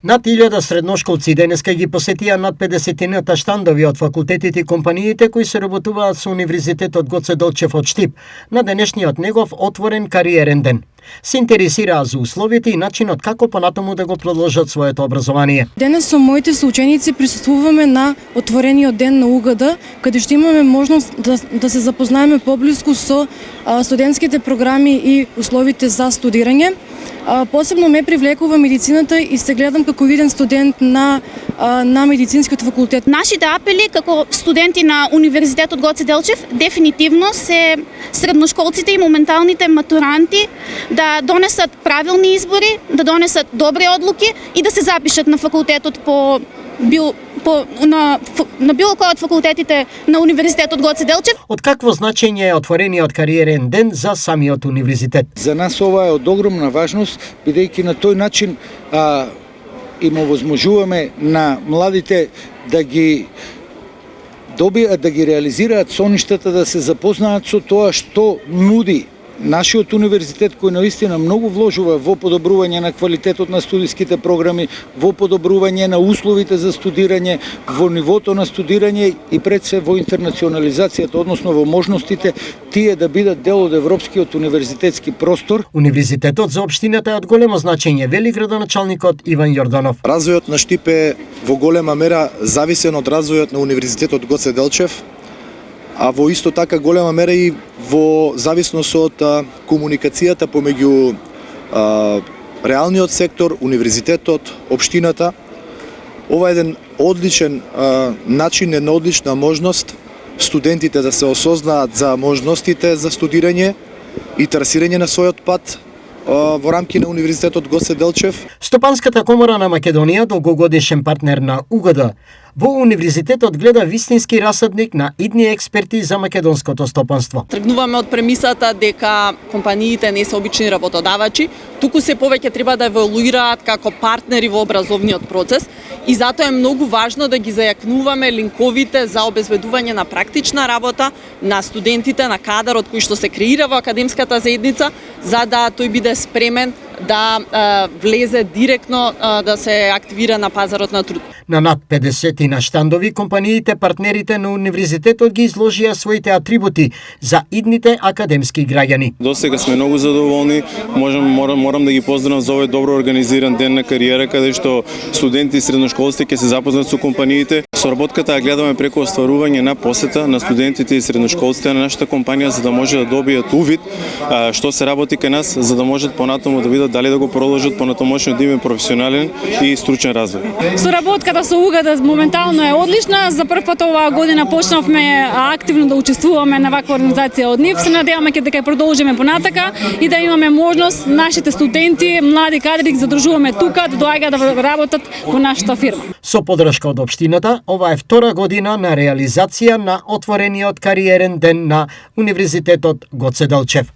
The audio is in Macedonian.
Над 1000 средношколци денеска ги посетија над 50-ната штандови од факултетите и компаниите кои се работуваат со Универзитетот Гоце Делчев од Штип на денешниот негов отворен кариерен ден. Се интересираа за условите и начинот како понатаму да го продолжат своето образование. Денес со моите соученици присуствуваме на отворениот ден на УГД, каде што имаме можност да се запознаеме поблиску со студентските програми и условите за студирање. Посебно ме привлекува медицината и се гледам како виден студент на медицинскиот факултет. Нашите апели како студенти на Универзитетот Гоце Делчев дефинитивно се средношколците и моменталните матуранти да донесат правилни избори, да донесат добри одлуки и да се запишат на факултетот на било кој од факултетите на Универзитетот Гоце Делчев. Од какво значење е отворениот кариерен ден за самиот универзитет? За нас ова е од огромна важност, бидејќи на тој начин им овозможуваме на младите да ги добијат, да ги реализираат соништата, да се запознаат со тоа што нуди нашиот универзитет, кој наистина многу вложува во подобрување на квалитетот на студиските програми, во подобрување на условите за студирање, во нивото на студирање и пред се во интернационализацијата, односно во можностите тие да бидат дел од европскиот универзитетски простор. Универзитетот за општината е од големо значење, вели градоначалникот Иван Јорданов. Развојот на Штип е во голема мера зависен од развојот на Универзитетот Гоце Делчев, а во исто така голема мера и во зависност од комуникацијата помеѓу реалниот сектор, универзитетот, општината. Ова е еден одличен начин, една одлична можност студентите да се осознаат за можностите за студирање и трасирање на својот пат во рамки на Универзитетот Гоце Делчев. Стопанската комора на Македонија, долгогодишен партнер на УГД, во универзитетот гледа вистински расадник на идни експерти за македонското стопанство. Тргнуваме од премисата дека компаниите не се обични работодавачи, туку се повеќе треба да еволуираат како партнери во образовниот процес и затоа е многу важно да ги зајакнуваме линковите за обезбедување на практична работа на студентите, на кадарот кој што се креира во академската заедница, за да тој биде спремен да влезе директно да се активира на пазарот на труд. На над 50 на штандови, компаниите партнерите на универзитетот ги изложија своите атрибути за идните академски граѓани. До сега сме многу задоволни, морам да ги поздравам за овој добро организиран ден на кариера, каде што студенти и средношколците ќе се запознат со компаниите. Соработката ја гледаме преку остварување на посета на студентите и средношколците на нашата компанија, за да може да добијат увид што се работи кај нас, за да можат понатаму да видат дали да го продолжат понатамошно да има професионален и стручен развој. Соработката со УГД моментално е одлична. За прв пат оваа година почнавме активно да учествуваме на ваква организација од нив. Се надеваме дека ќе продолжиме понатака и да имаме можност нашите студенти, млади кадри ги задржуваме тука, да доаѓаат да работат во нашата фирма. Со подршка од општината, ова е втора година на реализација на отворениот кариерен ден на Универзитетот Гоце Делчев.